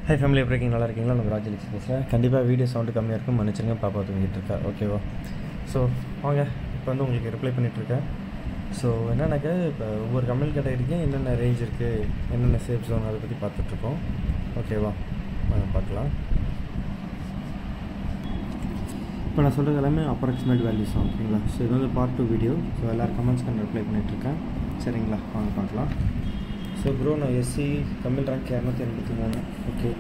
High family எப்படி இருக்கீங்க? நல்லா இருக்கீங்களா? நம்ம ராஜலட்சுமி பேசுகிறேன். கண்டிப்பாக வீடியோ சவுண்டு கம்மியாக இருக்கும், மன்னிச்சுங்க, பாப்பா தூங்கிட்டு இருக்கா. ஓகேவா? ஸோ வாங்க, இப்போ வந்து உங்களுக்கு ரிப்ளை பண்ணிகிட்ருக்கேன். ஸோ என்னன்னாக்கா, இப்போ ஒவ்வொரு கம்பெனி கேட்டகரிக்கும் என்னென்ன ரேஞ்ச் இருக்குது, என்னென்ன சேஃப் ஜோன், அதை பற்றி பார்த்துட்ருக்கோம். ஓகேவா? வாங்க பார்க்கலாம். இப்போ நான் சொல்கிறது எல்லாமே அப்ராக்சிமேட் வேல்யூஸ் தான். ஓகேங்களா? ஸோ இது வந்து பார்ட் 2 வீடியோ. ஸோ எல்லோரும் கமெண்ட்ஸ்க்கு நான் ரிப்ளை பண்ணிகிட்ருக்கேன். சரிங்களா? வாங்க பார்க்கலாம். ஸோ ப்ரோ, நான் எஸ்சி கம்பெனி ரேங்க் 283. ஓகே,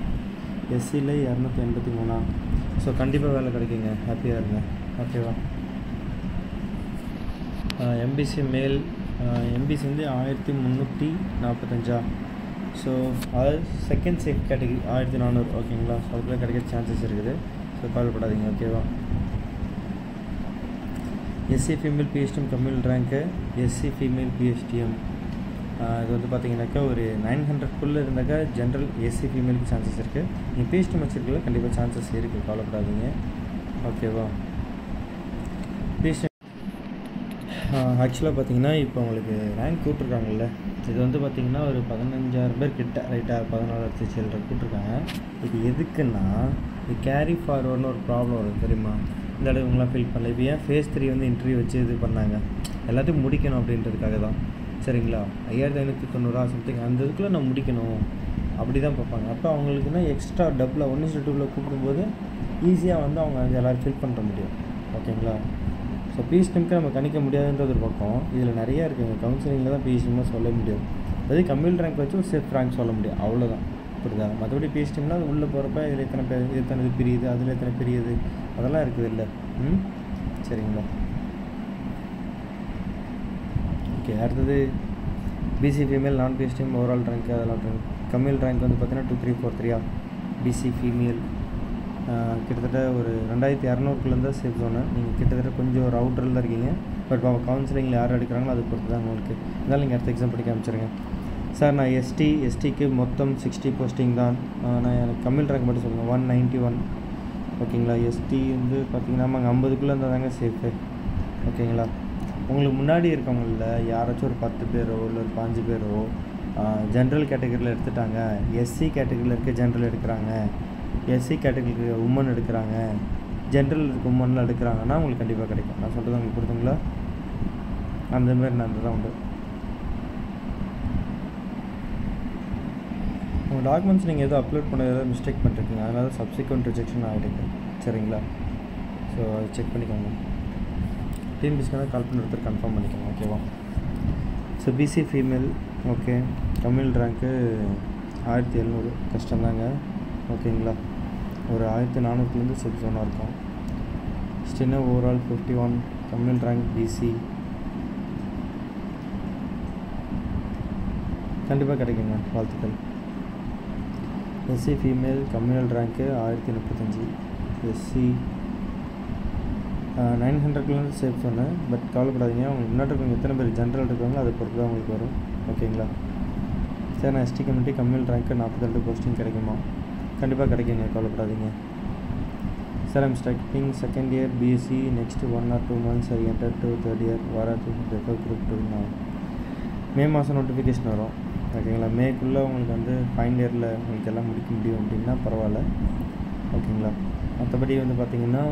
எஸ்சியில் 283. ஸோ கண்டிப்பாக வேலை கிடைக்குங்க, ஹாப்பியாக இருங்க. ஓகேவா? எம்பிசி மேல், எம்பிசி வந்து 1345. ஸோ அது செகண்ட் சேஃப் கேட்டகரி 1400. ஓகேங்களா? ஸோ அதுக்குள்ளே கிடைக்க சான்சஸ் இருக்குது. ஸோ கவலைப்படாதீங்க. ஓகேவா? எஸ்சி ஃபீமேல் பிஹெச்டிஎம் கம்பெனி ரேங்க்கு, எஸ்சி ஃபீமேல் பிஹெச்டிஎம் இது வந்து பார்த்தீங்கன்னாக்கா ஒரு 900 இருந்தாக்கா ஜென்ரல் எஸ்சி ஃபீமேலுக்கு சான்சஸ் இருக்குது. நீங்கள் பிஹெச்டிஎம் வச்சுருக்கல, கண்டிப்பாக சான்சஸ் இருக்குது, கவலைப்படாதீங்க. ஓகேவா? பிஹெச்டி ஆக்சுவலாக பார்த்தீங்கன்னா இப்போ உங்களுக்கு ரேங்க் கூப்பிட்ருக்காங்கல்ல, இது வந்து பார்த்திங்கன்னா ஒரு 15,000 பேர் கிட்ட, ரைட்டாக 14,000 சில்லரை கூப்பிட்ருக்காங்க. இது எதுக்குன்னா, இது கேரி ஃபார்வர்டுன்னு ஒரு ப்ராப்ளம் வரும், தெரியுமா? இந்த அளவு இவங்களாம் ஃபீல் பண்ணல. இப்போ ஏன் ஃபேஸ் 3 வந்து இன்டர்வியூ வச்சு இது பண்ணாங்க, எல்லாத்தையும் முடிக்கணும் அப்படின்றதுக்காக தான். சரிங்களா? 5590 சம்திங் அந்த இதுக்குள்ளே நான் முடிக்கணும் அப்படி தான் பார்ப்பாங்க. அப்போ அவங்களுக்குன்னா எக்ஸ்ட்ரா டபுளாக 1:2 கூப்பிடும்போது ஈஸியாக வந்து அவங்க வந்து எல்லோரும் ஃபில் பண்ணுற முடியும். ஓகேங்களா? ஸோ பிஹெச்டிஎம்க்கு நம்ம கணிக்க முடியாதுன்றது ஒரு பக்கம். இதில் நிறையா இருக்குங்க. கவுன்சிலிங்கில் தான் பிஹெச்டிஎம்லாம் சொல்ல முடியும். அதே கம்யூனல் ரேங்க் வச்சு ஒரு சேஃப் ரேங்க் சொல்ல முடியும், அவ்வளோதான். புரியுதா? மற்றபடி பிஹெச்டிஎம்னா அது உள்ளே போகிறப்ப இதில் எத்தனை பேர், எத்தனை இது பிரியுது, அதில் எத்தனை பிரியுது, அதெல்லாம் இருக்குது இல்லை. சரிங்களா? ஓகே, அடுத்தது பிசி ஃபீமேல் நான் பிஹெச்டிஎம் ஓவரால் ரேங்க், அதெல்லாம் ரேங்க். கம்யூனல் ரேங்க் வந்து பார்த்தீங்கன்னா 2343. பிசி ஃபீமேல் கிட்டத்தட்ட ஒரு 2200 தான் சேஃப் ஜோனு. நீங்கள் கிட்டத்தட்ட கொஞ்சம் ஒரு அவுட்டரில் தான் இருக்கீங்க. பட் கவுன்சிலிங்கில் யார் எடுக்கிறாங்களோ அதை பொறுத்து தான் உங்களுக்கு. இருந்தாலும் நீங்கள் அடுத்த எக்ஸாம் படிக்க ஆரம்பிச்சிருங்க. சார் நான் எஸ்டிக்கு மொத்தம் 60 போஸ்டிங் தான். நான் எனக்கு கம்யூனல் ரேங்க் மட்டும் சொல்லுங்கள். 191. ஓகேங்களா? எஸ்டி வந்து பார்த்திங்கன்னா நம்ம 50 இருந்தால் தாங்க சேஃபு. ஓகேங்களா? உங்களுக்கு முன்னாடி இருக்கவங்கள யாராச்சும் ஒரு 10 பேரோ இல்லை ஒரு 5 பேரோ ஜென்ரல் கேட்டகரியில் எடுத்துட்டாங்க, எஸ்சி கேட்டகரியில் இருக்க ஜென்ரல் எடுக்கிறாங்க, எஸ்சி கேட்டகரிக்கு உமன் எடுக்கிறாங்க, ஜென்ரல் இருக்க உமன்லாம் எடுக்கிறாங்கன்னா உங்களுக்கு கண்டிப்பாக கிடைக்கும். நான் சொல்கிறது உங்களுக்கு கொடுத்துங்களா? அந்தமாரி நான் தான் உண்டு. உங்கள் டாக்குமெண்ட்ஸ் நீங்கள் எதுவும் அப்லோட் பண்ண ஏதாவது மிஸ்டேக் பண்ணிருக்கீங்க, அதனால சப்சிக்வெண்ட் ரிஜெக்ஷன் ஆகிடுங்க. சரிங்களா? ஸோ அதை செக் பண்ணிக்கோங்க. டீம் பிஸ்க்காக கால் பண்ணி ஒருத்தர் கன்ஃபார்ம் பண்ணிக்கோங்க. ஓகேவா? So BC female okay, communal ரேங்க்கு 1700. கஷ்டம்தாங்க. ஓகேங்களா? ஒரு 1400 சேஃப் ஜோனாக இருக்கும். ஸ்டின்னா ஓவரால் 51. கம்யூனல் ரேங்க் பிசி கண்டிப்பாக கிடைக்குங்க, வாழ்த்துக்கள். எஸ்சி ஃபீமேல் கம்யூனல் ரேங்க்கு 1035. எஸ்சி 900 சேஃப் சொன்னேன். பட் கவலைப்படாதீங்க, அவங்க முன்னாடி இருக்கவங்க எத்தனை பேர் ஜென்ரல் இருக்காங்களோ அதை பொறுத்து தான் உங்களுக்கு வரும். ஓகேங்களா? சார் நான் எஸ்டி கம்யூனிட்டி கம்யூனல் ரேங்க்கு 42 போஸ்டிங் கிடைக்குமா? கண்டிப்பாக கிடைக்குங்க, கவலைப்படாதீங்க. Sir I'm studying second year BSc, next 1 or 2 months I enter to third year. வாராது ரெஃபர் குரூப் 2 நான் மே மாதம் நோட்டிஃபிகேஷன் வரும். ஓகேங்களா? மேக்குள்ளே உங்களுக்கு வந்து ஃபைனல் இயரில் உங்களுக்கு எல்லாம் முடிக்க முடியும் அப்படின்னா பரவாயில்ல. ஓகேங்களா? மற்றபடி வந்து பார்த்திங்கன்னா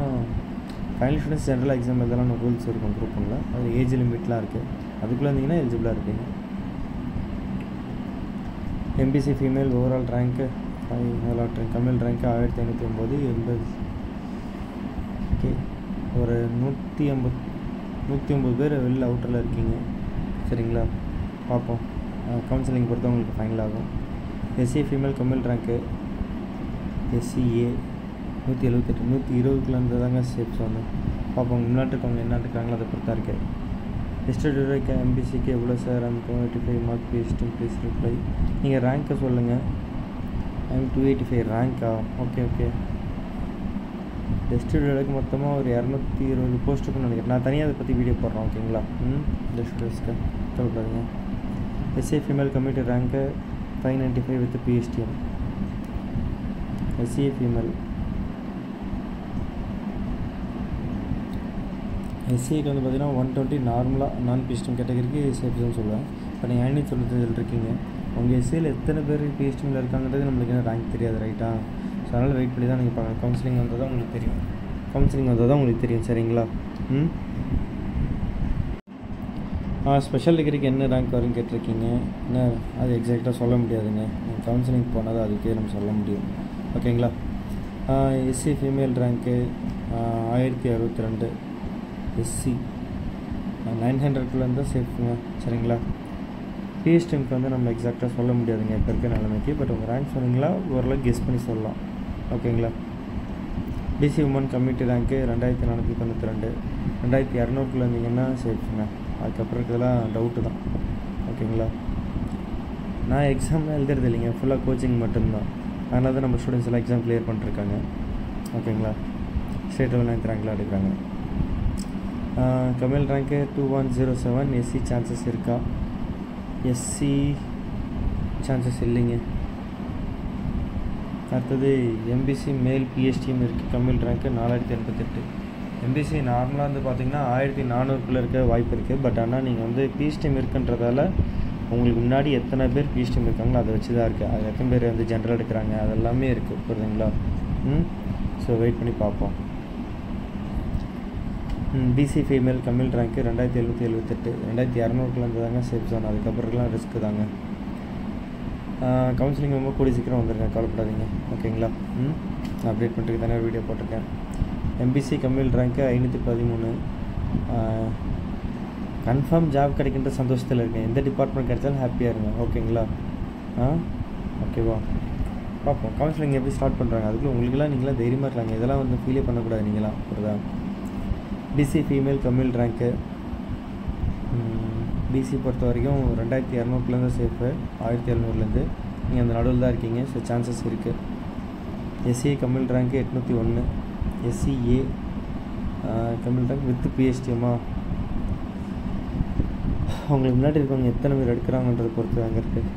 ஃபைனல் ஸ்டூடெண்ட்ஸ் ஜென்ரல் எக்ஸாம் இதெல்லாம் ரூல்ஸ் இருக்கும் குரூப் 1ல. அது ஏஜ் லிமிட்லாம் இருக்குது. அதுக்குள்ளே இருந்தீங்கன்னா எலிஜிபிளாக இருப்பீங்க. எம்பிசி ஃபீமேல் ஓவரால் ரேங்க்கு 5. கம்யூனல் ரேங்க்கு 1509. 80. ஓகே, ஒரு 150 பேர் வெளில அவுட்டரில் இருக்கீங்க. சரிங்களா? பார்ப்போம், கவுன்சிலிங் பொறுத்து உங்களுக்கு ஃபைனல் ஆகும். எஸ்சி ஃபீமேல் கம்யூனல் ரேங்க்கு எஸ்சிஏ 178. 120 இருந்தால் தாங்க சேஃப் சொன்னேன். பார்ப்போம், முன்னாடி இருக்கவங்க என்ன இருக்காங்களோ அதை பொறுத்தா இருக்குது. எஸ்டர்டே எம்பிசிக்கு எவ்வளோ sir? I'm 285 mark PhD, please reply. நீங்கள் ரேங்க்கை சொல்லுங்கள். ஐம் 285 ரேங்க்கா? Okay okay. எஸ்டர்டேக்கு மொத்தமாக ஒரு 220 போஸ்ட் இருக்குன்னு நினைக்கிறேன். நான் தனியாக அதை பற்றி வீடியோ போடுறேன். ஓகேங்களா? எஸ்டர்டேஸ்க்கு கவலைப்படாதீங்க. எஸ்சி ஃபீமேல் கம்யூனிட்டி ரேங்க்கு 595 வித் பிஹெச்டிஎம். எஸ்சி ஃபீமேல் எஸ்சிக்கு வந்து பார்த்திங்கன்னா 120 நார்மலாக நான் பிஹெச்டிஎம் கேட்டகரிக்கு சேஃப் ஜோன் சொல்லுவேன். இப்போ நீங்கள் 595 இருக்கீங்க. உங்கள் எஸ்சியில் எத்தனை பேர் பிஹெச்டியில் இருக்காங்கிறது நம்மளுக்கு என்ன ரேங்க் தெரியாது ரைட்டா. ஸோ அதனால் வெயிட் பண்ணி தான் நீங்கள் பார்க்கணும். கவுன்சிலிங் வந்தால் தான் உங்களுக்கு தெரியும். சரிங்களா. ஸ்பெஷல் டிகிரிக்கு என்ன ரேங்க் வரும்னு கேட்டிருக்கீங்க. என்ன அது எக்ஸாக்டாக சொல்ல முடியாதுங்க. கவுன்சிலிங் போனால் தான் அதுக்கே நம்ம சொல்ல முடியும். ஓகேங்களா. SC female rank 1062. எஸ்சி 900 இருந்தால் சேஃப்ங்க. சரிங்களா. பிஹெச்டிக்கு வந்து நம்ம எக்ஸாக்டாக சொல்ல முடியாதுங்க இப்போ இருக்க நிலைமைக்கு. பட் உங்கள் ரேங்க் சொன்னீங்களா ஓரளவுக்கு கெஸ் பண்ணி சொல்லலாம். ஓகேங்களா. PC woman community rank 2492. 2200 இருந்தீங்கன்னா சேஃப்ங்க. அதுக்கப்புறம் இருக்கிறதெல்லாம் டவுட்டு தான். ஓகேங்களா. நான் எக்ஸாம்லாம் எழுதுறது இல்லைங்க, ஃபுல்லாக கோச்சிங் மட்டும்தான். அதனால தான் நம்ம ஸ்டூடெண்ட்ஸ் எல்லாம் எக்ஸாம் கிளியர் பண்ணிருக்காங்க. ஓகேங்களா. ஸ்டேட் லெவல் 9th ரேங்க்லாம் எடுக்கிறாங்க. கமல் ரேங்க்கு 2107. எஸ்சி சான்சஸ் இருக்கா? எஸ்சி சான்சஸ் இல்லைங்க. அடுத்தது எம்பிசி மேல் பிஹெச்டியும் இருக்குது. கம்மில் ரேங்க்கு 4088. எம்பிசி நார்மலாக வந்து பார்த்திங்கன்னா 1400 இருக்க வாய்ப்பு இருக்குது. பட் ஆனால் நீங்கள் வந்து பிஹெச்டிஎம் இருக்குன்றதால உங்களுக்கு முன்னாடி எத்தனை பேர் பிஹெச்டிஎம் இருக்காங்களோ அதை வச்சு தான் இருக்குது. அது எத்தனை பேர் வந்து ஜென்ரல் எடுக்கிறாங்க அதெல்லாமே இருக்குது. புரியுதுங்களா. ஸோ வெயிட் பண்ணி பார்ப்போம். பிசி ஃபீமேல் கம்மில் ரேங்க்கு 2778. 2200 தாங்க சேஃப் ஜோன். அதுக்கப்புறம்லாம் ரிஸ்க்கு தாங்க. கவுன்சிலிங் ரொம்ப கூடி சீக்கிரம் வந்துருங்க, கவலைப்படாதீங்க. ஓகேங்களா. நான் அப்டேட் பண்ணுறதுக்கு தானே வீடியோ போட்டிருக்கேன். எம்பிசி கம்மில் ரேங்க்கு 513. கன்ஃபார்ம் ஜாப் கிடைக்கின்ற சந்தோஷத்தில் இருக்கேன். எந்த டிபார்ட்மெண்ட் கிடைச்சாலும் ஹாப்பியாக இருங்க. ஓகேங்களா. ஓகேவா. பார்ப்போம் கவுன்சிலிங் எப்படி ஸ்டார்ட் பண்ணுறாங்க. அதுக்குள்ளே உங்களுக்குலாம் நீங்களாம் தைரியமாக இருக்காங்க. இதெல்லாம் வந்து ஃபீலே பண்ணக்கூடாது நீங்களாம். புரியுதா. பிசி ஃபீமேல் கம்மில் ரேங்க்கு பிசி பொறுத்த வரைக்கும் 2200 சேஃபு. 1700 நீங்கள் அந்த நடுவில் தான் இருக்கீங்க. ஸோ சான்சஸ் இருக்குது. எஸ்சி கம்மில் ரேங்க்கு 801. எஸ்சிஏ கம்மில் ரேங்க் வித் பிஹெச்டிஎம்மா உங்களுக்கு முன்னாடி இருக்கவங்க எத்தனை பேர் எடுக்கிறாங்கன்றதை பொறுத்து அங்கே இருக்குது.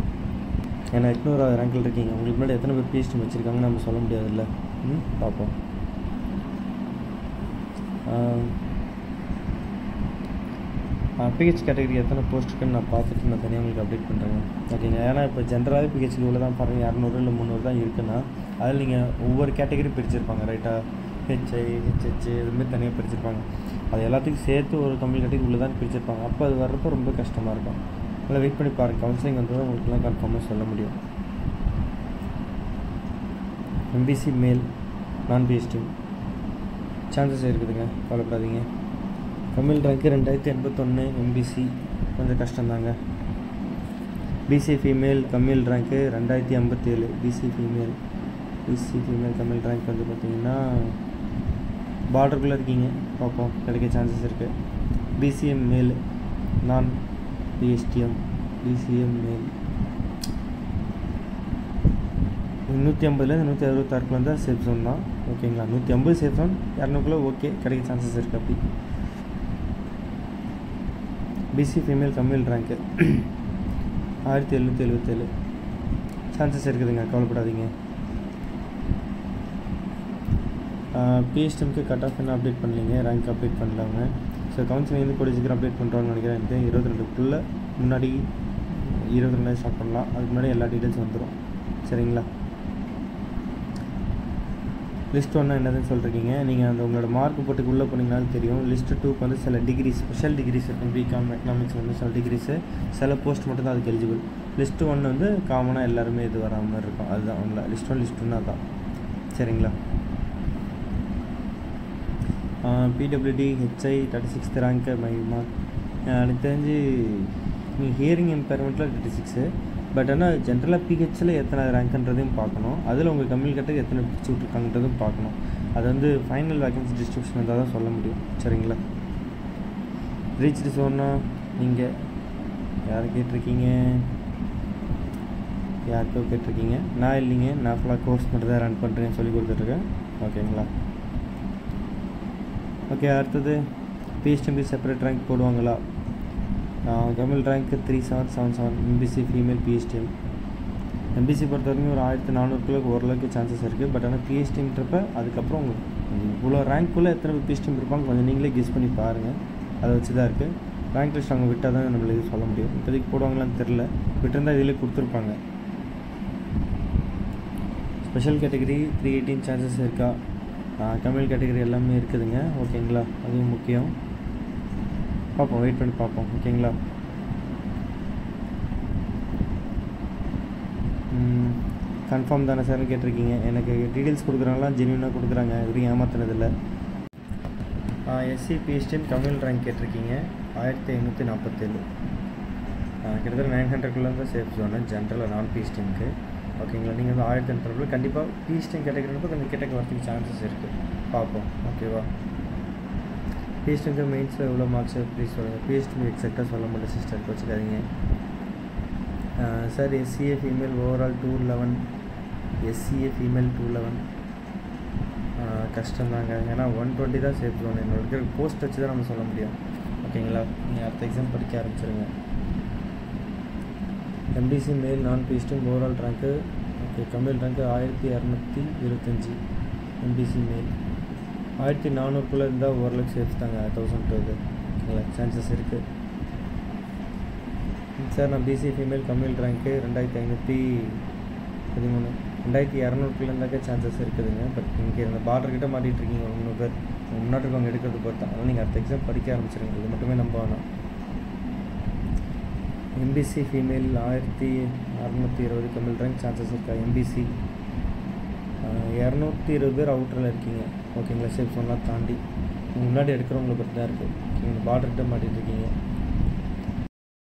ஏன்னா 800வது ரேங்கில் இருக்கீங்க. உங்களுக்கு முன்னாடி எத்தனை பேர் பிஹெச்டி வச்சுருக்காங்கன்னு நம்ம சொல்ல முடியாதுல்ல. பார்ப்போம். பிஹெச் கேட்டகரி எத்தனை போஸ்ட் இருக்குன்னு நான் பார்த்துட்டு நான் தனியாக உங்களுக்கு அப்டேட் பண்ணுறேங்க. ஓகேங்க. ஏன்னா இப்போ ஜென்ரலாகவே பிஹெச்டி உள்ள தான் பாருங்கள் 200 இல்லை 300 தான் இருக்குன்னா அதில் நீங்கள் ஒவ்வொரு கேட்டகரி பிரிச்சிருப்பாங்க ரைட்டாக. ஹெச்ஐ ஹெச்ஹெச் இதுமாரி தனியாக பிரிச்சிருப்பாங்க. அது எல்லாத்துக்கும் சேர்த்து ஒரு கம்மி கேட்டகரி உள்ளே தான் பிரிச்சிருப்பாங்க. அப்போ அது வர்றப்போ ரொம்ப கஷ்டமாக இருக்கும். அதில் வெயிட் பண்ணி பாருங்கள். கவுன்சிலிங் வந்தது உங்களுக்குலாம் கன்ஃபார்மாக சொல்ல முடியும். எம்பிசி மேல் நான் பிஹெச்டி சான்சஸ் இருக்குதுங்க, கவலைப்படாதீங்க. கம்மில் ரேங்க்கு 2081. எம்பிசி கொஞ்சம் கஷ்டம்தாங்க. பிசி ஃபீமேல் கம்மில் ரேங்க்கு 2057. பிசி ஃபீமேல் கம்மில் ரேங்க் வந்து பார்த்திங்கன்னா பார்டருக்குள்ளே இருக்கீங்க. பார்ப்போம் கிடைக்க சான்சஸ் இருக்குது. பிசிஎம் மேல் நான் பிஹெச்டிஎம் பிசிஎம் மேல் 150 166 தான் சேஃப் ஜோன் தான். ஓகேங்களா. 150 சேஃப் ஜோன், 200 ஓகே கிடைக்க சான்சஸ் இருக்குது. அப்படி பிசி ஃபீமேல் கம்மில் ரேங்க்கு 1777 சான்சஸ் இருக்குதுங்க, கவலைப்படாதீங்க. பிஹெச்டிஎம்க்கு கட் ஆஃப் என்ன அப்டேட் பண்ணலீங்க, ரேங்க் அப்டேட் பண்ணலாங்க. ஸோ கவுன்சிலிங் வந்து கூடிய சீக்கிரம் அப்டேட் பண்ணுறோன்னு நினைக்கிறேன். எனக்கு 22க்குள்ளே முன்னாடி 22 ஸ்டார்ட் பண்ணலாம். அதுக்கு முன்னாடி எல்லா டீட்டெயில்ஸ் வந்துடும். சரிங்களா. லிஸ்ட் 1 என்னதுன்னு சொல்லிருக்கீங்க. நீங்கள் அந்த உங்களோட மார்க் போட்டுக்கு உள்ளே போனீங்கனாலும் தெரியும். லிஸ்ட்டு 2க்கு வந்து சில டிகிரிஸ் ஸ்பெஷல் டிகிரிஸ் இருக்கும். பிகாம் எக்கனாமிக்ஸ் வந்து சில டிகிரிஸு சில போஸ்ட் மட்டும் தான் அதுக்கு எலிஜிபிள். லிஸ்ட்டு 1 வந்து காமனாக எல்லாருமே இது வராமல் மாதிரி இருக்கும். அதுதான் உங்களை லிஸ்ட் 1 அதுதான். சரிங்களா. PWD HI 36th rank mark. எனக்கு தெரிஞ்சு நீங்கள் ஹியரிங் இம்பேர்மெண்ட்டில் 36. பட் ஆனால் ஜென்ரலாக பிஹெச்சில் எத்தனை ரேங்க்ன்றதையும் பார்க்கணும். அதில் உங்கள் கம்மில் கட்ட எத்தனை பிரிச்சு விட்ருக்காங்கன்றதும் பார்க்கணும். அது வந்து ஃபைனல் வேகன்சி டிஸ்ட்ரிபியூஷன் இருந்தால் தான் சொல்ல முடியும். சரிங்களா. ரீச்டு சொன்னால் நீங்கள் யாரை கேட்டிருக்கீங்க, யாருக்கோ கேட்டிருக்கீங்க. நான் இல்லைங்க, நான் ஃபுல்லாக கோர்ஸ் மட்டும் தான் ரன் பண்ணுறேன்னு சொல்லி கொடுத்துட்ருக்கேன். ஓகேங்களா. ஓகே. அடுத்தது பிஹெச்டிஎம்க்கு செப்பரேட் ரேங்க் போடுவாங்களா? கம்மில் ரேங்க்கு 3777. MBC female PHDM. எம்பிசி பொறுத்த வரைக்கும் ஒரு 1400 ஓரளவுக்கு சான்சஸ் இருக்குது. பட் ஆனால் பிஹெச்டின்றப்ப அதுக்கப்புறம் உங்களுக்கு இவ்வளோ ரேங்க்குள்ளே எத்தனை பிஹெச்டிஎம் இருப்பாங்க கொஞ்சம் நீங்களே கெஸ் பண்ணி பாருங்கள். அதை வச்சு தான் இருக்குது. ரேங்க் லிஸ்ட் அவங்க விட்டால் தான் நம்மளுக்கு சொல்ல முடியும். இப்போதைக்கு போடுவாங்களான்னு தெரில, விட்டுருந்தால் இதில் கொடுத்துருப்பாங்க. ஸ்பெஷல் கேட்டகரி 318 சான்சஸ் இருக்கா, தமிழ் கேட்டகரி எல்லாமே இருக்குதுங்க. ஓகேங்களா, அதுவும் முக்கியம். பார்ப்போம், வெயிட் பண்ணி பார்ப்போம். ஓகேங்களா, கன்ஃபார்ம் தானே சார்னு கேட்டிருக்கீங்க. எனக்கு டீட்டெயில்ஸ் கொடுக்குறாங்களாம் ஜென்யூனாக கொடுக்குறாங்க, எதுவும் ஏமாத்தினதில்லை. எஸ்சி பிஎஸ்டிஎம் தமிழ் ரேங்க் கேட்டிருக்கீங்க 1547. கிட்டத்தட்ட 900குள்ளே தான் சேஃப் ஜோனு ஜென்ரல் நான் பிஎஸ்டிஎம்க்கு. ஓகேங்களா, நீங்கள் வந்து 1500 கண்டிப்பாக பிஎஸ்டிஎம் கேட்டகரினப்போ கொஞ்சம் கிட்டக்க வரதுக்கு சான்சஸ் இருக்குது. பார்ப்போம். ஓகேவா, பிஎஸ்டிஎம்க்கு மெயின்ஸில் எவ்வளோ மார்க்ஸ் ப்ளீஸ் சொல்லுங்கள். பிஎஸ்டிஎம் எக்ஸாக்டாக சொல்ல மாட்டேன் சிஸ்டர், வச்சுக்காதீங்க sir. SCA female overall 211, SCA female 211 கஷ்டம்தாங்க. ஏன்னா 120 தான் சேஃப் ஜோன். என்னோட இருக்கிற போஸ்ட் வச்சு தான் நம்ம சொல்ல முடியும். ஓகேங்களா, நீங்கள் அடுத்த எக்ஸாம் படிக்க ஆரம்பிச்சிருங்க. MBC male non PSTM overall ரேங்க்கு ஓகே, தமிழ் ரேங்க்கு 1225. எம்பிசி மேல் 1400குள்ளே இருந்தால் ஓரளவுக்கு சேஃப் தாங்க. 1002 ஓகேங்களா, சான்சஸ் இருக்குது சார். நான் பிசி ஃபீமேல் தமிழ் ரேங்க்கு 2513, 2200குள்ளே இருந்தாக்க சான்சஸ் இருக்குதுங்க. பட் இங்கே இந்த பார்டர்கிட்ட மாட்டிகிட்ருக்கீங்க. 3 பேர் முன்னாடி இருக்கவங்க எடுக்கிறது பார்த்தா, அதனால் நீங்கள் அடுத்த எக்ஸாம் படிக்க ஆரம்பிச்சிருங்க. இது மட்டுமே நம்ப வேணாம். MBC female 1620 Tamil rank chances இருக்கா. எம்பிசி 220 பேர் அவுட்டரில் இருக்கீங்க. ஓகேங்களா, சேஃப் சொன்னால் தாண்டி முன்னாடி எடுக்கிறவங்களை பற்றி தான் இருக்குது. நீங்கள் பார்டர்கிட்ட மாட்டிகிட்ருக்கீங்க.